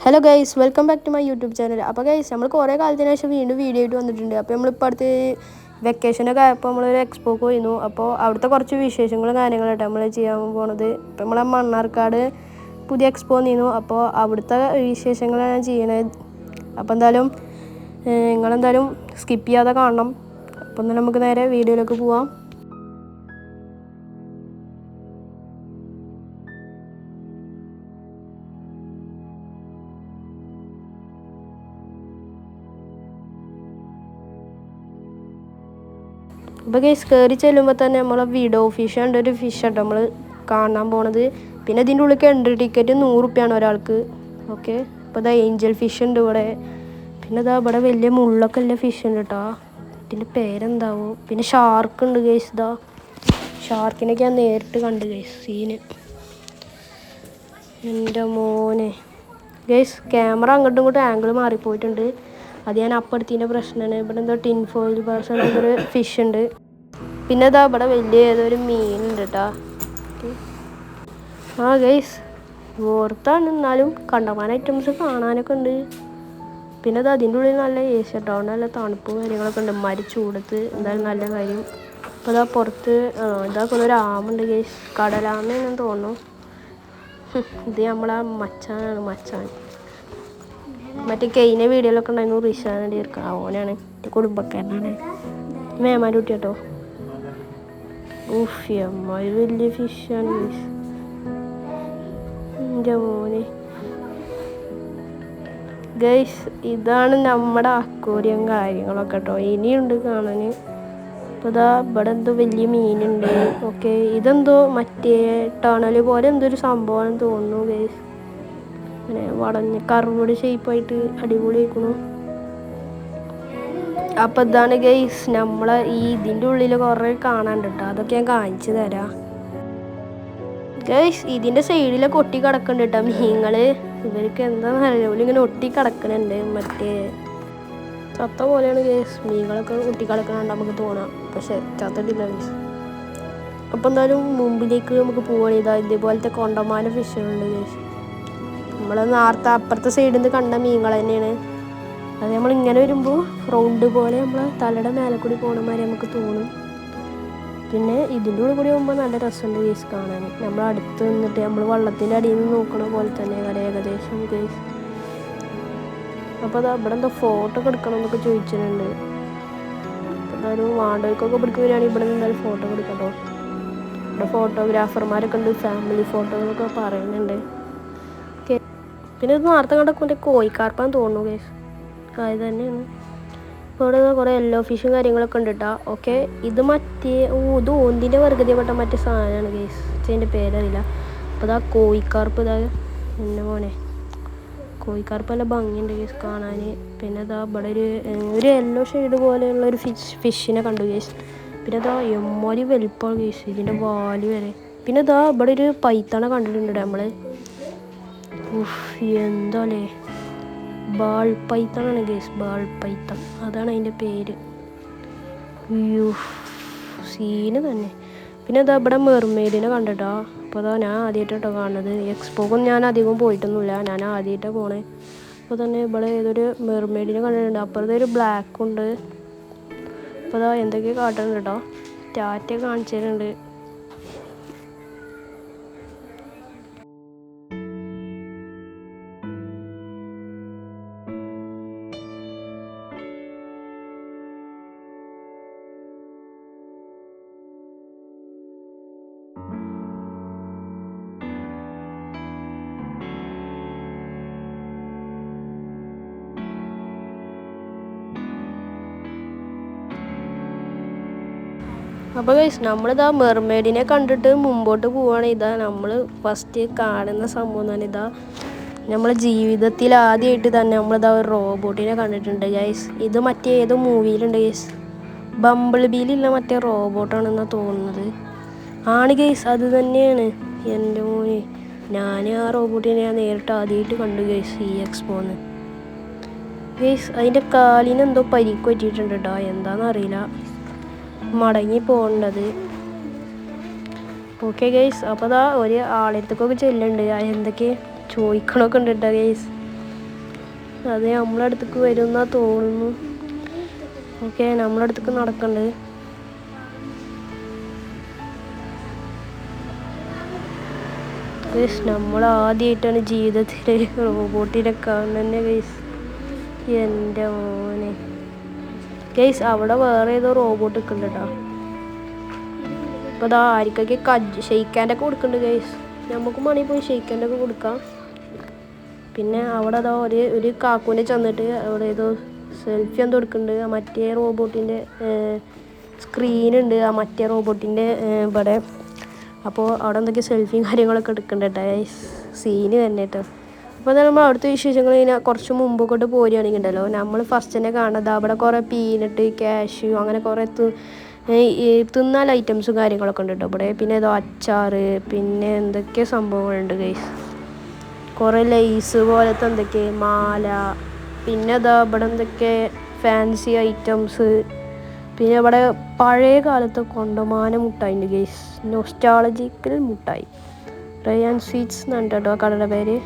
Hello guys, welcome back to my YouTube channel. അപ്പോൾ guys, നമ്മൾ കുറേ കാലത്തിന് ശേഷം വീണ്ടും വീഡിയോ ആയിട്ട് വന്നിട്ടുണ്ട്. അപ്പോൾ നമ്മളിപ്പോൾ അടുത്ത് വെക്കേഷനൊക്കെ ആയപ്പോൾ നമ്മളൊരു എക്സ്പോക്ക് പോയിരുന്നു. അപ്പോൾ അവിടുത്തെ കുറച്ച് വിശേഷങ്ങളും കാര്യങ്ങളായിട്ട് നമ്മൾ ചെയ്യാൻ പോണത്. ഇപ്പോൾ നമ്മളെ മണ്ണാർക്കാട് പുതിയ എക്സ്പോ വന്നിരുന്നു. അപ്പോൾ അവിടുത്തെ വിശേഷങ്ങളാണ് ഞാൻ ചെയ്യണത്. അപ്പോൾ എന്തായാലും നിങ്ങളെന്തായാലും സ്കിപ്പ് ചെയ്യാതെ കാണണം. അപ്പോൾ എന്നാൽ നമുക്ക് നേരെ വീഡിയോയിലേക്ക് പോവാം. അപ്പോൾ ഗൈസ്, കയറി ചെല്ലുമ്പോൾ തന്നെ നമ്മളെ വിഡോ ഫിഷ് ഉണ്ട്. ഒരു ഫിഷ് ആട്ടോ നമ്മൾ കാണാൻ പോണത്. പിന്നെ ഇതിൻ്റെ ഉള്ളിൽ എൻട്രി ടിക്കറ്റ് 100 റുപ്യാണ് ഒരാൾക്ക്. ഓക്കെ, അപ്പോൾ ഇതാ ഏഞ്ചൽ ഫിഷ് ഉണ്ട് ഇവിടെ. പിന്നെ ഇതാ ഇവിടെ വലിയ മുള്ളൊക്കെ ഉള്ള ഫിഷ് ഉണ്ട് കേട്ടോ. ഇതിൻ്റെ പേരെന്താവോ. പിന്നെ ഷാർക്ക് ഉണ്ട് ഗൈസ്. ഇതാ ഷാർക്കിനൊക്കെ ഞാൻ നേരിട്ട് കണ്ട് ഗൈസ്. സീന് എൻ്റെ മോനെ ഗൈസ്, ക്യാമറ അങ്ങോട്ടും ഇങ്ങോട്ടും ആംഗിൾ മാറിപ്പോയിട്ടുണ്ട്. അത് ഞാൻ അപ്പുറത്തിൻ്റെ പ്രശ്നമാണ്. ഇവിടെ എന്തോ ടിൻ ഫോയിൽ ഒരു ഫിഷ് ഉണ്ട്. പിന്നെ ഇതാ ഇവിടെ വലിയ ഏതൊരു മീനുണ്ട് കേട്ടോ. ആ ഗൈസ്, ഓർത്താണ് എന്നാലും കണ്ടമാന ഐറ്റംസ് കാണാനൊക്കെ ഉണ്ട്. പിന്നെ അത് അതിൻ്റെ ഉള്ളിൽ നല്ല ഏസി കേട്ടോ. നല്ല തണുപ്പും കാര്യങ്ങളൊക്കെ ഉണ്ട്. ചൂടത്ത് എന്തായാലും നല്ല കാര്യം. അപ്പോൾ ഇതാ പുറത്ത് ഇതാക്കുന്ന ഒരു ആമുണ്ട് ഗൈസ്. കടലാമയെന്ന് തോന്നുന്നു. ഇത് നമ്മളെ മച്ചാനാണ്. മച്ചാൻ മറ്റേ കഴിഞ്ഞ വീഡിയോയിലൊക്കെ ഉണ്ടായിരുന്നു റിഷാനടി ഇരിക്കുക. ഓനാണ് എൻ്റെ കുടുംബക്കാരനാണ്. മേമാൻ്റെ കുട്ടി കേട്ടോ. ഊഫ്, അമ്മായി വലിയ ഫിഷാണ് ഗൈസ്. എൻ്റെ മോനെ ഗൈസ്, ഇതാണ് നമ്മുടെ അക്വേറിയം കാര്യങ്ങളൊക്കെ കേട്ടോ. ഇനിയുണ്ട് കാണാൻ. അപ്പോൾ ഇതാ ഇവിടെ എന്തോ വലിയ മീനുണ്ട്. ഓക്കെ, ഇതെന്തോ മറ്റേ ടണൽ പോലെ എന്തോ ഒരു സംഭവമാണെന്ന് തോന്നുന്നു ഗൈസ്. അങ്ങനെ വളഞ്ഞ് കർവ്ഡ് ഷേപ്പായിട്ട് അടിപൊളി ആയിക്കണു. അപ്പോൾ ഇതാണ് ഗൈസ് നമ്മളെ ഇതിൻ്റെ ഉള്ളിൽ കുറേ കാണാണ്ട് കേട്ടോ. അതൊക്കെ ഞാൻ കാണിച്ചു തരാം ഗൈസ്. ഇതിൻ്റെ സൈഡിലൊക്കെ ഒട്ടി കിടക്കുന്നുണ്ട് കേട്ടോ മീനുകൾ. ഇവർക്ക് എന്താണെന്ന് അറിയില്ല, ഇങ്ങനെ ഒട്ടി കിടക്കുന്നുണ്ട്. മറ്റേ ചത്ത പോലെയാണ് ഗൈസ്. മീനുകളൊക്കെ ഒട്ടി കിടക്കണുണ്ട് നമുക്ക് തോന്നാം, പക്ഷെ ചത്തിട്ടില്ല ഗൈസ്. അപ്പോൾ എന്തായാലും മുമ്പിലേക്ക് നമുക്ക് പോവുകയാണ്. ഇതേപോലത്തെ കൊണ്ടമാന ഫിഷുകളുണ്ട് ഗൈസ്. നമ്മൾ നേരത്തെ അപ്പുറത്തെ സൈഡിൽ നിന്ന് കണ്ട മീനുകൾ തന്നെയാണ്. അത് നമ്മളിങ്ങനെ വരുമ്പോൾ റൗണ്ട് പോലെ നമ്മളെ തലയുടെ മേലെ കൂടി പോകണ മാതിരി നമുക്ക് തോന്നും. പിന്നെ ഇതിൻ്റെ ഉള്ളിൽ കൂടി പോകുമ്പോൾ നല്ല രസമുണ്ട് ഗൈസ് കാണാൻ. നമ്മൾ അടുത്ത് നിന്നിട്ട് നമ്മൾ വെള്ളത്തിൻ്റെ അടിയിൽ നിന്ന് നോക്കണ പോലെ തന്നെ ഏകദേശം ഗൈസ്. അപ്പോൾ അത് ഇവിടെ എന്തോ ഫോട്ടോ ഒക്കെ എടുക്കണം എന്നൊക്കെ ചോദിച്ചിട്ടുണ്ട്. എന്തായാലും വാണ്ടവർക്കൊക്കെ ഇവിടേക്ക് വരികയാണെങ്കിൽ ഇവിടെ നിന്ന് എന്തായാലും ഫോട്ടോ എടുക്കട്ടോ. ഇവിടെ ഫോട്ടോഗ്രാഫർമാരൊക്കെ ഉണ്ട്. ഫാമിലി ഫോട്ടോകളൊക്കെ പറയുന്നുണ്ട്. ഓക്കെ, പിന്നെ ഇത് നേരത്തെ കണ്ടൊക്കെ മറ്റേ കോഴിക്കാർപ്പാന്ന് തോന്നുന്നു ഗൈസ്. അത് തന്നെയാണ്. ഇപ്പോൾ ഇവിടെ കുറേ യെല്ലോ ഫിഷും കാര്യങ്ങളൊക്കെ ഉണ്ട് കേട്ടോ. ഓക്കെ, ഇത് മറ്റേ ഇത് ഓന്തിൻ്റെ വർഗതപ്പെട്ട മറ്റേ സാധനമാണ് ഗൈസ്. അതിൻ്റെ പേരറിയില്ല. അപ്പോൾ ഇതാ കോഴിക്കാർപ്പ്. ഇതാ എൻ്റെ മോനെ, കോഴിക്കാർപ്പ് നല്ല ഭംഗിയുണ്ട് ഗൈസ് കാണാൻ. പിന്നെ ഇതാ ഇവിടെ ഒരു യെല്ലോ ഷെയ്ഡ് പോലെയുള്ള ഒരു ഫിഷിനെ കണ്ടു ഗൈസ്. പിന്നെ ഇതാ എമ്മാരി വലിപ്പമാണ് ഗൈസ് ഇതിൻ്റെ വാല് വരെ. പിന്നെ ഇതാ ഇവിടെ ഒരു പൈത്തണ കണ്ടിട്ടുണ്ട് നമ്മൾ. എന്താ അല്ലേ, ബാൾ പൈത്തണാണ് ഗൈസ്. ബാൾ പൈത്തൺ, അതാണ് അതിൻ്റെ പേര്. സീന് തന്നെ. പിന്നെ ഇതാ ഇവിടെ മെർമെയ്ഡിനെ കണ്ടിട്ടോ. അപ്പോൾ അതാ ഞാൻ ആദ്യമായിട്ടോ കാണുന്നത്. എക്സ്പോക്കൊന്നും ഞാൻ അധികം പോയിട്ടൊന്നുമില്ല, ഞാൻ ആദ്യമായിട്ടാണ് പോണേ. അപ്പോൾ തന്നെ ഇവിടെ ഏതൊരു മെർമെയ്ഡിനെ കണ്ടിട്ടുണ്ട്. അപ്പുറത്തെ ഒരു ബ്ലാക്ക് ഉണ്ട്. അപ്പോൾ അതാ എന്തൊക്കെയോ കാട്ടുന്നുണ്ട് കേട്ടോ. ടാറ്റ കാണിച്ചു തരുന്നുണ്ട്. അപ്പോൾ ഗൈസ്, നമ്മളിതാ മെർമെയ്ഡിനെ കണ്ടിട്ട് മുമ്പോട്ട് പോവുകയാണ്. ഇതാ നമ്മൾ ഫസ്റ്റ് കാണുന്ന സംഭവം തന്നെ. ഇതാ നമ്മളെ ജീവിതത്തിൽ ആദ്യമായിട്ട് തന്നെ നമ്മളിതാ ഒരു റോബോട്ടിനെ കണ്ടിട്ടുണ്ട് ഗൈസ്. ഇത് മറ്റേ ഏതോ മൂവിയിലുണ്ട് ഗൈസ്. ബംബിൾ ബീയിലുള്ള മറ്റേ റോബോട്ടാണെന്നാണ് തോന്നുന്നത്. ആണ് ഗൈസ്, അത് തന്നെയാണ്. എൻ്റെ മോനെ, ഞാൻ ആ റോബോട്ടിനെ ഞാൻ നേരിട്ട് ആദ്യമായിട്ട് കണ്ടു ഗൈസ് ഈ എക്സ്പോന്ന്. ഗൈസ്, അതിൻ്റെ കാലിന് എന്തോ പരിക്ക് പറ്റിയിട്ടുണ്ട് കേട്ടോ. എന്താണെന്നറിയില്ല, മടങ്ങി പോകേണ്ടത്. ഓക്കെ ഗൈസ്, അപ്പോൾ അതാ ഒരു ആളെടുത്തൊക്കെ ചെല്ലുന്നുണ്ട്. എന്തൊക്കെ ചോദിക്കണമൊക്കെ ഉണ്ട് കേട്ടോ ഗൈസ്. അതെ നമ്മളടുത്തേക്ക് വരുമെന്നാ തോന്നുന്നു. ഓക്കെ, നമ്മളടുത്തേക്ക് നടക്കണ്ട്. ഗൈസ്, നമ്മൾ ആദ്യമായിട്ടാണ് ജീവിതത്തിൽ റോബോട്ടിനെ കാണുന്നത് ഗൈസ്. എൻ്റെ മോനെ ഗൈസ്, അവിടെ വേറെ ഏതോ റോബോട്ട് നിൽക്കുന്നുണ്ട് കേട്ടോ. അപ്പോൾ അതാ ആർക്കൊക്കെ ഷെയ്ക്കാൻ്റെ ഒക്കെ കൊടുക്കുന്നുണ്ട് ഗൈസ്. നമുക്ക് മണി പോയി ഷെയ്ക്കാൻ്റെ ഒക്കെ കൊടുക്കാം. പിന്നെ അവിടെ അതാ ഒരു കാക്കൂനെ ചെന്നിട്ട് അവിടെ ഏതോ സെൽഫി എന്തോ എടുക്കുന്നുണ്ട്. മറ്റേ റോബോട്ടിൻ്റെ സ്ക്രീനുണ്ട് ആ മറ്റേ റോബോട്ടിൻ്റെ ഇവിടെ. അപ്പോൾ അവിടെ എന്തൊക്കെ സെൽഫിയും കാര്യങ്ങളൊക്കെ എടുക്കുന്നുണ്ട് കേട്ടോ. സീന് തന്നെ കേട്ടോ. അപ്പോൾ എന്നാൽ നമ്മൾ അവിടുത്തെ വിശേഷങ്ങൾ ഇങ്ങനെ കുറച്ച് മുമ്പൊക്കെ പോരുകയാണെങ്കിൽ ഉണ്ടല്ലോ, നമ്മൾ ഫസ്റ്റ് തന്നെ കാണുന്നത് അവിടെ കുറേ പീനട്ട്, കാഷ്യൂ അങ്ങനെ കുറേ തിന്നാൻ ഐറ്റംസും കാര്യങ്ങളൊക്കെ ഉണ്ട് കേട്ടോ ഇവിടെ. പിന്നെ ഏതോ അച്ചാർ, പിന്നെ എന്തൊക്കെ സംഭവങ്ങളുണ്ട് ഗൈസ്. കുറേ ലേസ് പോലത്തെ എന്തൊക്കെ മാല, പിന്നെ അതാ ഇവിടെ എന്തൊക്കെ ഫാൻസി ഐറ്റംസ്. പിന്നെ ഇവിടെ പഴയ കാലത്തെ കൊണ്ടമാന മുട്ടായി ഉണ്ട് ഗൈസ്. നൊസ്റ്റാളജിക്കൽ മുട്ടായി. റയാൻ സ്വീറ്റ്സ് എന്നുണ്ട് കേട്ടോ കടയുടെ പേര്.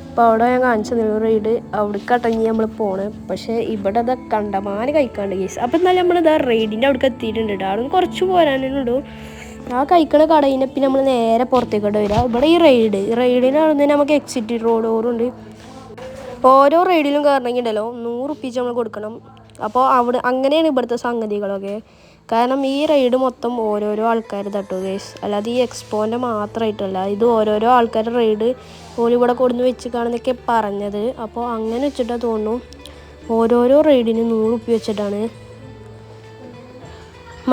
അപ്പോൾ അവിടെ ഞാൻ കാണിച്ചു തന്നു റൈഡ്. അവിടേക്ക് അടങ്ങി നമ്മൾ പോണ്. പക്ഷേ ഇവിടെ അതാ കണ്ടമാനം കഴിക്കാണ്ട് ഗൈസ്. അപ്പോൾ എന്നാലും നമ്മളിതാ റൈഡിൻ്റെ അവിടേക്ക് എത്തിയിട്ടുണ്ട് കേട്ടോ. അവിടെ കുറച്ച് പോരാനുള്ളൂ. ആ കഴിക്കണ കടയിനെ പിന്നെ നമ്മൾ നേരെ പുറത്തേക്കോട്ട് വരിക. ഇവിടെ ഈ റൈഡിനാണെന്ന് നമുക്ക് എക്സിറ്റ് റോഡുണ്ട്. ഓരോ റൈഡിലും കയറണമെങ്കിൽ ഉണ്ടല്ലോ 100 റുപ്പീസ് നമ്മൾ കൊടുക്കണം. അപ്പോൾ അങ്ങനെയാണ് ഇവിടുത്തെ സംഗതികളൊക്കെ. കാരണം ഈ റൈഡ് മൊത്തം ഓരോരോ ആൾക്കാർ തട്ടു ഗൈസ്. അല്ലാതെ ഈ എക്സ്പോൻ്റെ മാത്രമായിട്ടല്ല, ഇത് ഓരോരോ ആൾക്കാരുടെ റൈഡ് ഓല് ഇവിടെ കൊടുന്ന് വെച്ച് കാണുന്നൊക്കെ പറഞ്ഞത്. അപ്പോൾ അങ്ങനെ വെച്ചിട്ടാണ് തോന്നുന്നു ഓരോരോ റൈഡിന് 100 റുപ്പീ വെച്ചിട്ടാണ്.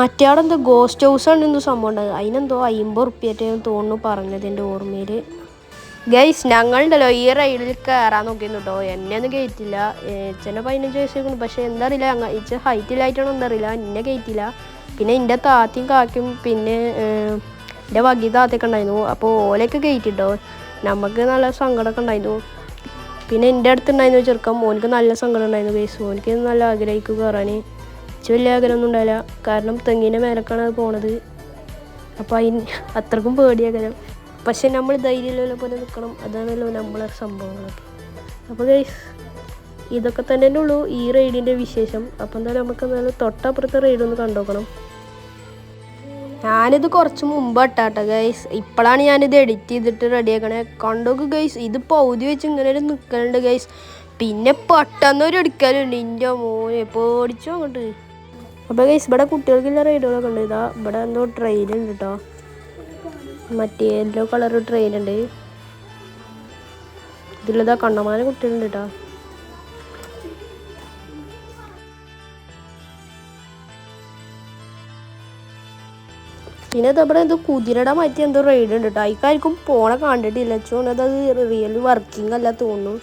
മറ്റേ അവിടെ എന്തോ ഗോസ്റ്റ് ഹൗസാണ് എന്തോ സംഭവം ഉണ്ടാകുക. അതിനെന്തോ 50 റുപ്പീറ്റേ തോന്നുന്നു പറഞ്ഞത് എൻ്റെ ഓർമ്മയിൽ. ഗൈസ്, ഞങ്ങളുണ്ടല്ലോ ഈ റൈഡിൽ കയറാൻ നോക്കിയിരുന്നു കേട്ടോ. എന്നെ ഒന്നും കയറ്റില്ല. ചെന്നെ 15 വയസ്സേക്കുന്നു. പക്ഷേ എന്താ അറിയില്ല, ഇച്ച ഹൈറ്റിലായിട്ടാണോ എന്താ അറിയില്ല, എന്നെ കയറ്റില്ല. പിന്നെ എൻ്റെ താത്തയും കാക്കും പിന്നെ എൻ്റെ വകി താത്തയൊക്കെ ഉണ്ടായിരുന്നു. അപ്പോൾ ഓലൊക്കെ കയറ്റിട്ടോ. നമുക്ക് നല്ല സങ്കടമൊക്കെ ഉണ്ടായിരുന്നു. പിന്നെ എൻ്റെ അടുത്തുണ്ടായിരുന്നു ചെറുക്കം. മോനിക്ക് നല്ല സങ്കടം ഉണ്ടായിരുന്നു ഗൈസ്. മോനിക്ക് നല്ല ആഗ്രഹിക്കും കയറാൻ. വലിയ ആഗ്രഹമൊന്നും ഉണ്ടായില്ല. കാരണം തെങ്ങിൻ്റെ മേലക്കാണ് അത് പോണത്. അപ്പോൾ അത്രക്കും പേടിയാകരം. പക്ഷെ നമ്മൾ ധൈര്യമുള്ള പോലെ നിൽക്കണം. അതാണല്ലോ നമ്മളെ സംഭവങ്ങളൊക്കെ. അപ്പോൾ ഗൈസ്, ഇതൊക്കെ തന്നെ ഉള്ളൂ ഈ റൈഡിൻ്റെ വിശേഷം. അപ്പോൾ എന്തായാലും നമുക്ക് എന്തായാലും തൊട്ടപ്പുറത്തെ റൈഡൊന്ന് കണ്ടുനോക്കണം. ഞാനിത് കുറച്ച് മുമ്പ് ഇട്ടാട്ടോ ഗൈസ്. ഇപ്പോഴാണ് ഞാനിത് എഡിറ്റ് ചെയ്തിട്ട് റെഡിയാക്കണേ. കണ്ടോക്ക് ഗൈസ്, ഇത് പൗതി വെച്ച് ഇങ്ങനെ ഒരു നിൽക്കലുണ്ട് ഗൈസ്. പിന്നെ പെട്ടെന്നൊരു എടുക്കലുണ്ട്. എൻ്റെ മോനെ പേടിച്ചോ അങ്ങോട്ട്. അപ്പോൾ ഗൈസ്, ഇവിടെ കുട്ടികൾക്കുള്ള റൈഡുകളൊക്കെ ഉണ്ട്. ഇതാ ഇവിടെ എന്തോ ട്രെയിൻ ഉണ്ട് കേട്ടോ. മറ്റേ യെല്ലോ കളർ ട്രെയിൻ ഉണ്ട്. ഇതിലിതാ കണ്ടമാന കുട്ടികളുണ്ട് കേട്ടോ. പിന്നെ അതവിടെ എന്തോ കുതിരയുടെ മാറ്റി എന്തോ റൈഡ് ഉണ്ട് കേട്ടോ. അതിക്കാർക്കും പോണ കണ്ടിട്ടില്ല. ചോണത് അത് റിയൽ വർക്കിംഗ് അല്ല തോന്നുന്നു.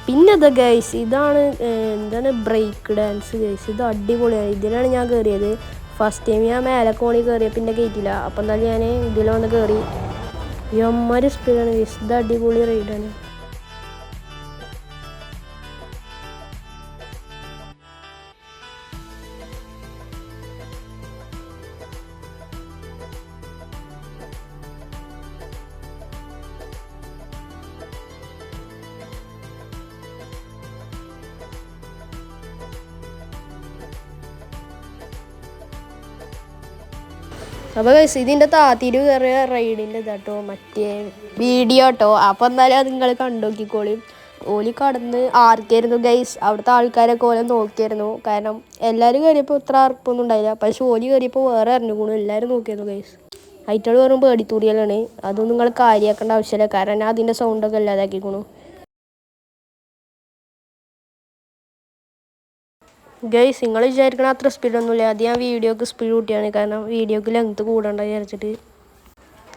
പിന്നെ അതാ ഗൈസ്, ഇതാണ് എന്താണ് ബ്രേക്ക് ഡാൻസ് ഗൈസ്. ഇത് അടിപൊളിയാണ്. ഇതിലാണ് ഞാൻ കയറിയത് ഫസ്റ്റ് ടൈം. ഞാൻ മേലക്കോണി കയറിയ പിന്നെ കയറ്റില്ല. അപ്പം എന്തായാലും ഞാൻ ഇതിൽ വന്ന് കയറി. എമ്മാരി സ്പീഡാണ് ഗൈസ്. ഇത് അടിപൊളി റൈഡാണ്. അപ്പോൾ ഗൈസ്, ഇതിൻ്റെ താത്തിര് കയറിയ റൈഡിൻ്റെ ഇതാട്ടോ മറ്റേ വീഡിയോ കേട്ടോ. അപ്പോൾ എന്നാലും അത് നിങ്ങൾ കണ്ടുനോക്കിക്കോളി. ഓലി കടന്ന് ആർക്കായിരുന്നു ഗൈസ്. അവിടുത്തെ ആൾക്കാരൊക്കെ ഓലെ നോക്കിയായിരുന്നു. കാരണം എല്ലാവരും കയറിയപ്പോൾ ഇത്ര അർപ്പൊന്നും ഉണ്ടായില്ല. പക്ഷെ ഓലി കയറിയപ്പോൾ വേറെ അറിഞ്ഞുകൂടും. എല്ലാവരും നോക്കിയായിരുന്നു ഗൈസ്. ഐറ്റോൾ വെറും പേടിത്തൂറിയലാണ്. അതൊന്നും നിങ്ങൾ കാര്യമാക്കേണ്ട ആവശ്യമില്ല. കാരണം ഞാൻ അതിൻ്റെ സൗണ്ടൊക്കെ ഇല്ലാതാക്കിക്കണു. ഗൈസ്, നിങ്ങൾ വിചാരിക്കണ അത്ര സ്പീഡൊന്നുമില്ല. അത് ഞാൻ വീഡിയോക്ക് സ്പീഡ് കൂട്ടിയാണ്. കാരണം വീഡിയോക്ക് ലെങ്ത്ത് കൂടണ്ട വിചാരിച്ചിട്ട്.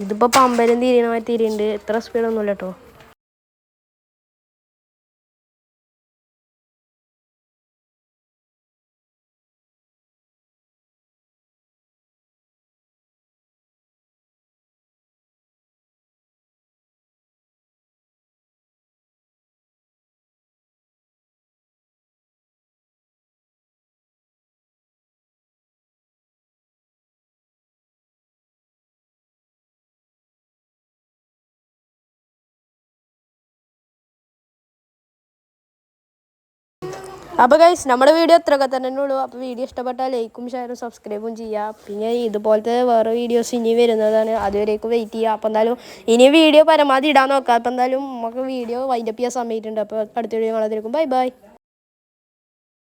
ഇതിപ്പോൾ പമ്പരം തിരിയണ മാതിരി തിരിയുന്നുണ്ട്. ഇത്ര സ്പീഡൊന്നുമില്ല കേട്ടോ. അപ്പോൾ ഗൈസ് നമ്മുടെ വീഡിയോ ഇത്രയൊക്കെ തന്നെ ഉള്ളൂ. അപ്പോൾ വീഡിയോ ഇഷ്ടപ്പെട്ടാൽ ലൈക്കും ഷെയറും സബ്സ്ക്രൈബും ചെയ്യുക. പിന്നെ ഇതുപോലത്തെ വേറെ വീഡിയോസ് ഇനി വരുന്നതാണ്, അതുവരേക്കും വെയിറ്റ് ചെയ്യുക. അപ്പോൾ എന്തായാലും ഇനി വീഡിയോ പരമാവധി ഇടാൻ നോക്കാം. അപ്പോൾ എന്തായാലും നമുക്ക് വീഡിയോ വൈൻഡപ്പ് ചെയ്യാൻ സമയമുണ്ട്. അപ്പോൾ അടുത്ത വീഡിയോ കാണാതിരിക്കും. Bye bye.